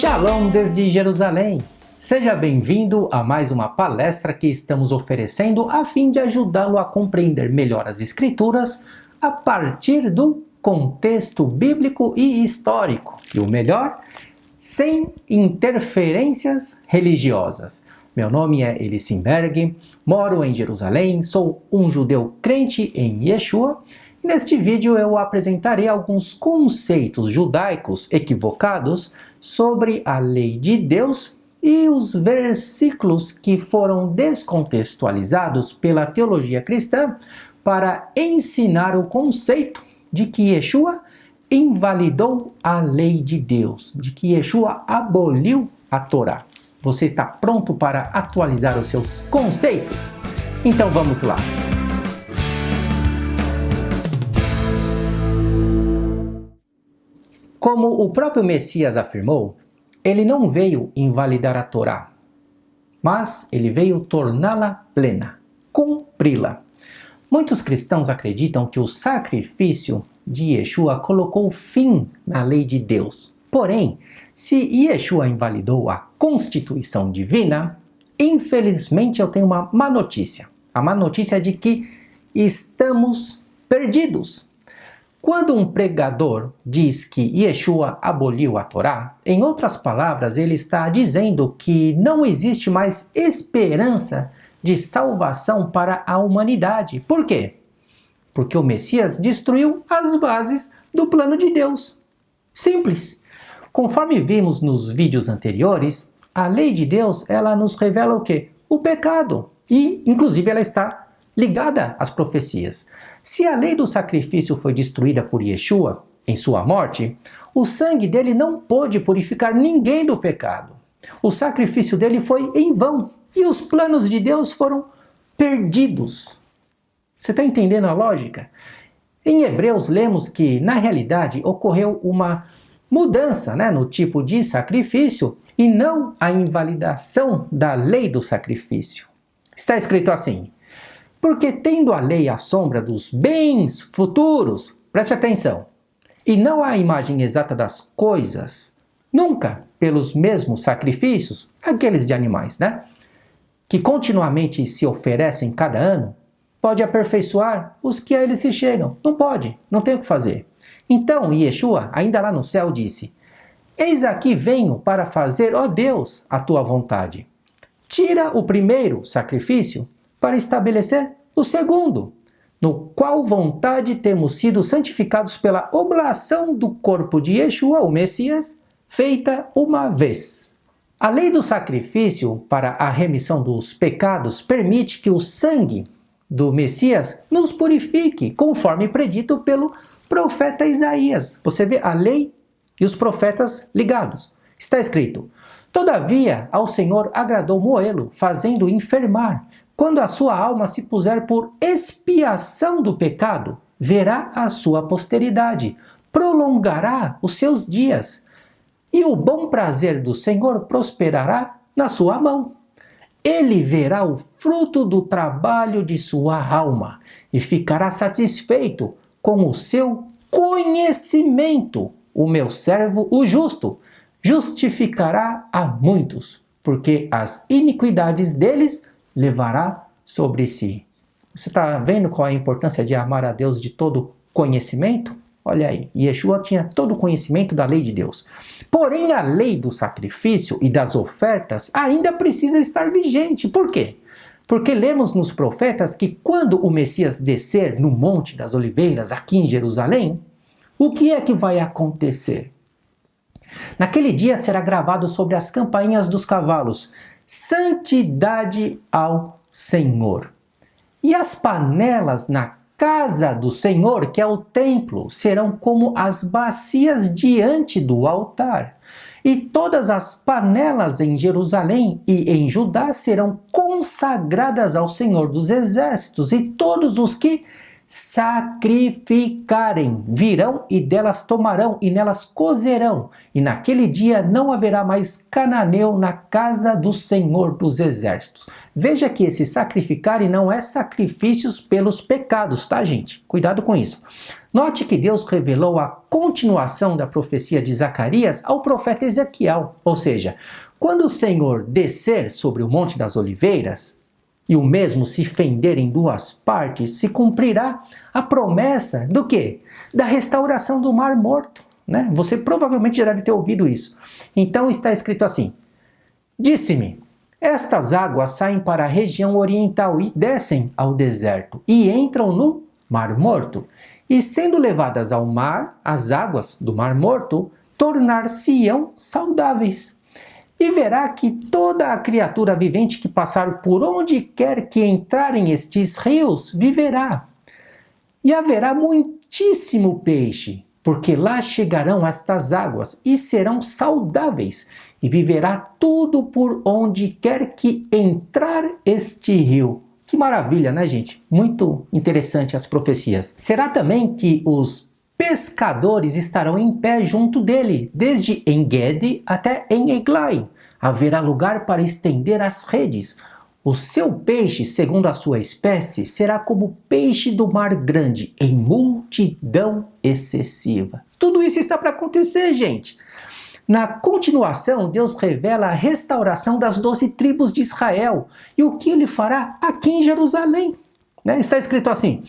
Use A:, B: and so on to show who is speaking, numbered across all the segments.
A: Shalom desde Jerusalém! Seja bem-vindo a mais uma palestra que estamos oferecendo a fim de ajudá-lo a compreender melhor as Escrituras a partir do contexto bíblico e histórico. E o melhor, sem interferências religiosas. Meu nome é Eli Simberg, moro em Jerusalém, sou um judeu crente em Yeshua. Neste vídeo eu apresentarei alguns conceitos judaicos equivocados sobre a lei de Deus e os versículos que foram descontextualizados pela teologia cristã para ensinar o conceito de que Yeshua invalidou a lei de Deus, de que Yeshua aboliu a Torá. Você está pronto para atualizar os seus conceitos? Então vamos lá! Como o próprio Messias afirmou, ele não veio invalidar a Torá, mas ele veio torná-la plena, cumpri-la. Muitos cristãos acreditam que o sacrifício de Yeshua colocou fim na lei de Deus. Porém, se Yeshua invalidou a Constituição Divina, infelizmente eu tenho uma má notícia. A má notícia é de que estamos perdidos. Quando um pregador diz que Yeshua aboliu a Torá, em outras palavras, ele está dizendo que não existe mais esperança de salvação para a humanidade. Por quê? Porque o Messias destruiu as bases do plano de Deus. Simples. Conforme vimos nos vídeos anteriores, a lei de Deus, ela nos revela o quê? O pecado. E, inclusive, ela está ligada às profecias. Se a lei do sacrifício foi destruída por Yeshua em sua morte, o sangue dele não pôde purificar ninguém do pecado. O sacrifício dele foi em vão e os planos de Deus foram perdidos. Você está entendendo a lógica? Em Hebreus lemos que, na realidade, ocorreu uma mudança, no tipo de sacrifício e não a invalidação da lei do sacrifício. Está escrito assim: porque tendo a lei a sombra dos bens futuros, preste atenção, e não a imagem exata das coisas, nunca pelos mesmos sacrifícios, aqueles de animais, que continuamente se oferecem cada ano, pode aperfeiçoar os que a eles se chegam. Não pode, não tem o que fazer. Então Yeshua, ainda lá no céu, disse: eis aqui venho para fazer, ó Deus, a tua vontade. Tira o primeiro sacrifício para estabelecer o segundo, no qual vontade temos sido santificados pela oblação do corpo de Yeshua, o Messias, feita uma vez. A lei do sacrifício para a remissão dos pecados permite que o sangue do Messias nos purifique, conforme predito pelo profeta Isaías. Você vê a lei e os profetas ligados. Está escrito: todavia ao Senhor agradou moê-lo, fazendo enfermar. Quando a sua alma se puser por expiação do pecado, verá a sua posteridade, prolongará os seus dias, e o bom prazer do Senhor prosperará na sua mão. Ele verá o fruto do trabalho de sua alma e ficará satisfeito com o seu conhecimento. O meu servo, o justo, justificará a muitos, porque as iniquidades deles levará sobre si. Você está vendo qual é a importância de amar a Deus de todo conhecimento? Olha aí, Yeshua tinha todo o conhecimento da lei de Deus. Porém, a lei do sacrifício e das ofertas ainda precisa estar vigente. Por quê? Porque lemos nos profetas que quando o Messias descer no Monte das Oliveiras, aqui em Jerusalém, o que é que vai acontecer? Naquele dia será gravado sobre as campainhas dos cavalos: santidade ao Senhor. E as panelas na casa do Senhor, que é o templo, serão como as bacias diante do altar. E todas as panelas em Jerusalém e em Judá serão consagradas ao Senhor dos Exércitos, e todos os que sacrificarem virão e delas tomarão e nelas cozerão, e naquele dia não haverá mais cananeu na casa do Senhor dos Exércitos. Veja que esse sacrificarem não é sacrifícios pelos pecados, tá, gente? Cuidado com isso. Note que Deus revelou a continuação da profecia de Zacarias ao profeta Ezequiel, ou seja, quando o Senhor descer sobre o Monte das Oliveiras e o mesmo se fender em duas partes, se cumprirá a promessa do quê? Da restauração do Mar Morto, né? Você provavelmente já deve ter ouvido isso. Então está escrito assim: disse-me, estas águas saem para a região oriental e descem ao deserto e entram no Mar Morto. E sendo levadas ao mar, as águas do Mar Morto tornar-se-ão saudáveis. E verá que toda a criatura vivente que passar por onde quer que entrarem estes rios, viverá. E haverá muitíssimo peixe, porque lá chegarão estas águas e serão saudáveis, e viverá tudo por onde quer que entrar este rio. Que maravilha, né, gente? Muito interessante as profecias. Será também que os pescadores estarão em pé junto dele, desde En-Gedi até En-Eglai. Haverá lugar para estender as redes. O seu peixe, segundo a sua espécie, será como peixe do mar grande, em multidão excessiva. Tudo isso está para acontecer, gente. Na continuação, Deus revela a restauração das 12 tribos de Israel e o que ele fará aqui em Jerusalém. Está escrito assim: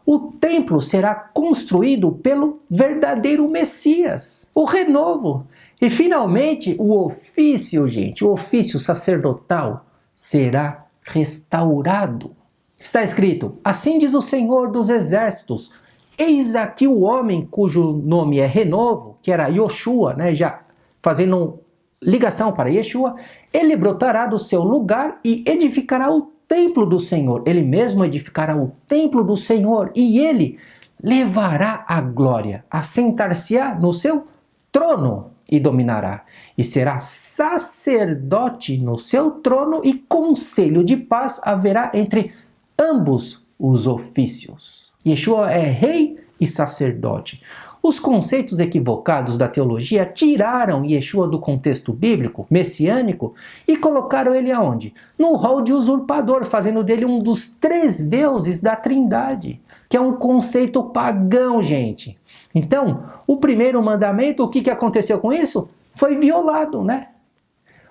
A: o templo será construído pelo verdadeiro Messias, o renovo. E finalmente o ofício, gente, o ofício sacerdotal será restaurado. Está escrito: assim diz o Senhor dos Exércitos, eis aqui o homem cujo nome é renovo, que era Yoshua, já fazendo ligação para Yeshua, ele brotará do seu lugar e edificará o templo do Senhor. Ele mesmo edificará o templo do Senhor e ele levará a glória, assentar-se-á no seu trono e dominará. E será sacerdote no seu trono e conselho de paz haverá entre ambos os ofícios. Yeshua é rei e sacerdote. Os conceitos equivocados da teologia tiraram Yeshua do contexto bíblico, messiânico, e colocaram ele aonde? No rol de usurpador, fazendo dele um dos 3 deuses da Trindade, que é um conceito pagão, gente. Então, o primeiro mandamento, o que aconteceu com isso? Foi violado, né?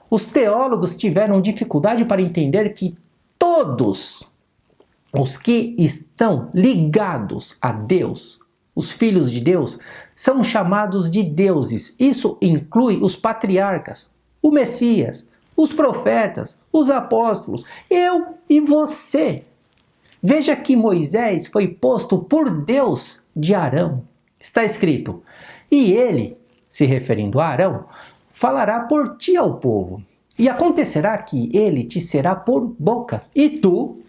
A: Os teólogos tiveram dificuldade para entender que todos os que estão ligados a Deus, os filhos de Deus, são chamados de deuses. Isso inclui os patriarcas, o Messias, os profetas, os apóstolos, eu e você. Veja que Moisés foi posto por Deus de Arão. Está escrito: e ele, se referindo a Arão, falará por ti ao povo. E acontecerá que ele te será por boca, e tu,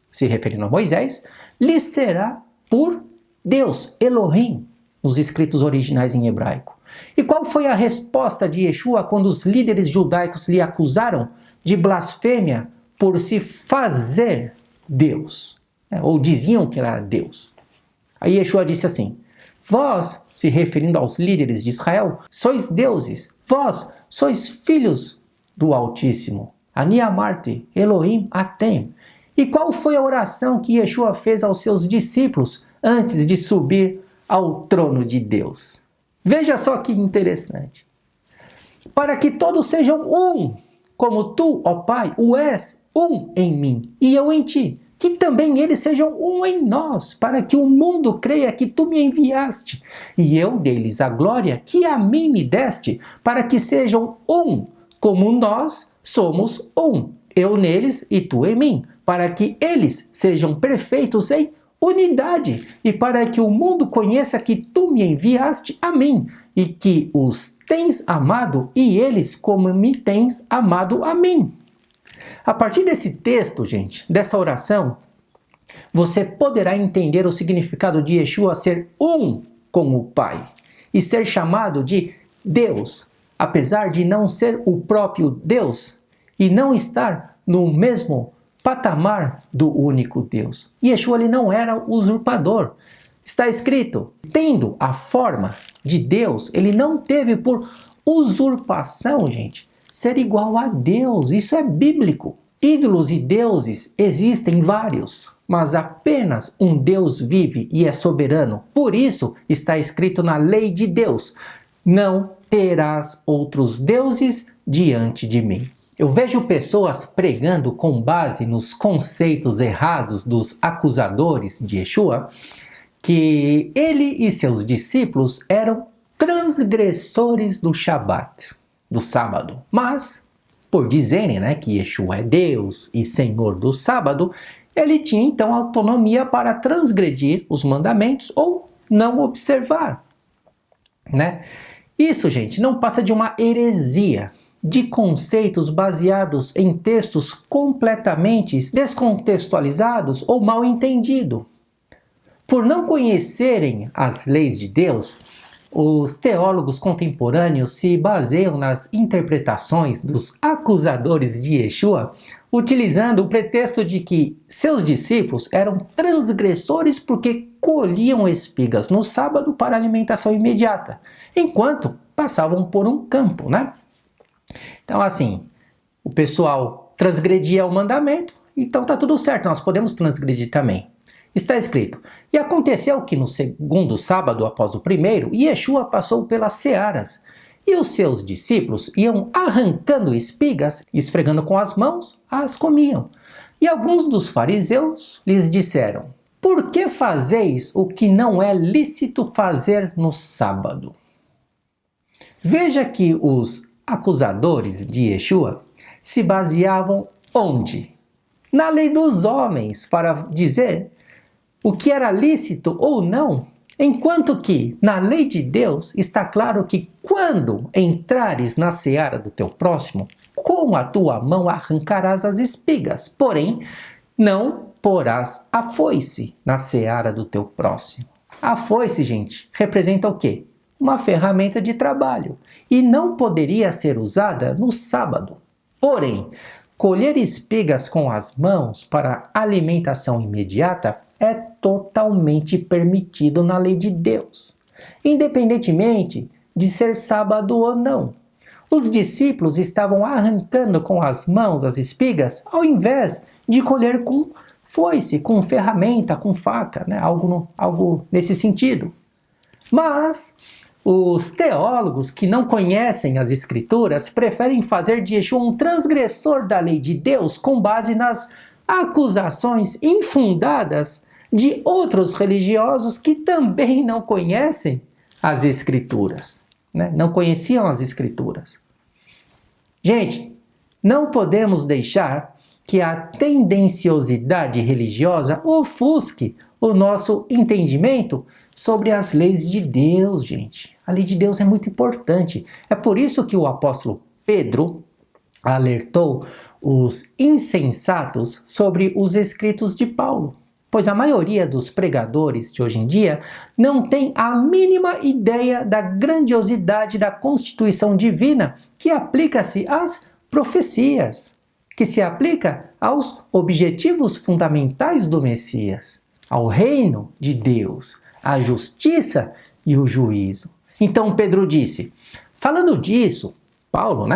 A: se referindo a Moisés, lhe será por Deus, Elohim, nos escritos originais em hebraico. E qual foi a resposta de Yeshua quando os líderes judaicos lhe acusaram de blasfêmia por se fazer Deus? Ou diziam que era Deus. Aí Yeshua disse assim: vós, se referindo aos líderes de Israel, sois deuses, vós sois filhos do Altíssimo. Ani amarti, Elohim atem. E qual foi a oração que Yeshua fez aos seus discípulos antes de subir ao trono de Deus? Veja só que interessante. Para que todos sejam um, como tu, ó Pai, o és um em mim e eu em ti, que também eles sejam um em nós, para que o mundo creia que tu me enviaste, e eu dei-lhes a glória que a mim me deste, para que sejam um, como nós somos um, eu neles e tu em mim, para que eles sejam perfeitos em unidade, e para que o mundo conheça que tu me enviaste a mim, e que os tens amado, e eles como me tens amado a mim. A partir desse texto, gente, dessa oração, você poderá entender o significado de Yeshua ser um com o Pai e ser chamado de Deus, apesar de não ser o próprio Deus e não estar no mesmo patamar do único Deus. Yeshua ele não era usurpador. Está escrito, tendo a forma de Deus, ele não teve por usurpação, gente, ser igual a Deus. Isso é bíblico. Ídolos e deuses existem vários, mas apenas um Deus vive e é soberano. Por isso está escrito na lei de Deus: não terás outros deuses diante de mim. Eu vejo pessoas pregando com base nos conceitos errados dos acusadores de Yeshua, que ele e seus discípulos eram transgressores do Shabat, do sábado. Mas, por dizerem, que Yeshua é Deus e Senhor do sábado, ele tinha então autonomia para transgredir os mandamentos ou não observar. Isso, gente, não passa de uma heresia de conceitos baseados em textos completamente descontextualizados ou mal entendidos. Por não conhecerem as leis de Deus, os teólogos contemporâneos se baseiam nas interpretações dos acusadores de Yeshua, utilizando o pretexto de que seus discípulos eram transgressores porque colhiam espigas no sábado para alimentação imediata, enquanto passavam por um campo, Então, assim, o pessoal transgredia o mandamento, então tá tudo certo, nós podemos transgredir também. Está escrito: e aconteceu que no segundo sábado após o primeiro, Yeshua passou pelas searas, e os seus discípulos iam arrancando espigas, esfregando com as mãos, as comiam. E alguns dos fariseus lhes disseram: por que fazeis o que não é lícito fazer no sábado? Veja que os acusadores de Yeshua se baseavam onde? Na lei dos homens, para dizer o que era lícito ou não, enquanto que na lei de Deus está claro que quando entrares na seara do teu próximo, com a tua mão arrancarás as espigas, porém não porás a foice na seara do teu próximo. A foice, gente, representa o quê? Uma ferramenta de trabalho e não poderia ser usada no sábado. Porém, colher espigas com as mãos para alimentação imediata é totalmente permitido na lei de Deus, independentemente de ser sábado ou não. Os discípulos estavam arrancando com as mãos as espigas ao invés de colher com foice, com ferramenta, com faca, algo nesse sentido. Mas os teólogos que não conhecem as Escrituras preferem fazer de Yeshua um transgressor da lei de Deus com base nas acusações infundadas de outros religiosos que também não conhecem as Escrituras, não conheciam as Escrituras. Gente, não podemos deixar que a tendenciosidade religiosa ofusque o nosso entendimento sobre as leis de Deus, gente. A lei de Deus é muito importante. É por isso que o apóstolo Pedro alertou os insensatos sobre os escritos de Paulo, pois a maioria dos pregadores de hoje em dia não tem a mínima ideia da grandiosidade da Constituição divina que aplica-se às profecias, que se aplica aos objetivos fundamentais do Messias, ao reino de Deus, à justiça e o juízo. Então Pedro disse, falando disso, Paulo,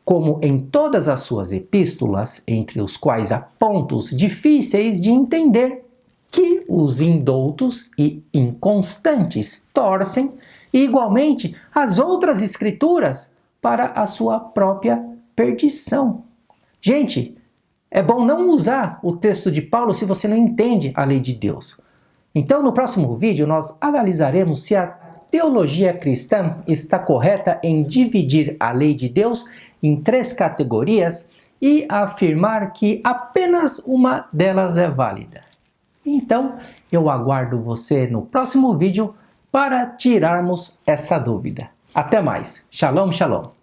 A: como em todas as suas epístolas, entre os quais há pontos difíceis de entender, que os indoutos e inconstantes torcem, e igualmente as outras escrituras, para a sua própria perdição. Gente, é bom não usar o texto de Paulo se você não entende a lei de Deus. Então, no próximo vídeo, nós analisaremos se a teologia cristã está correta em dividir a lei de Deus em 3 categorias e afirmar que apenas uma delas é válida. Então, eu aguardo você no próximo vídeo para tirarmos essa dúvida. Até mais. Shalom, shalom.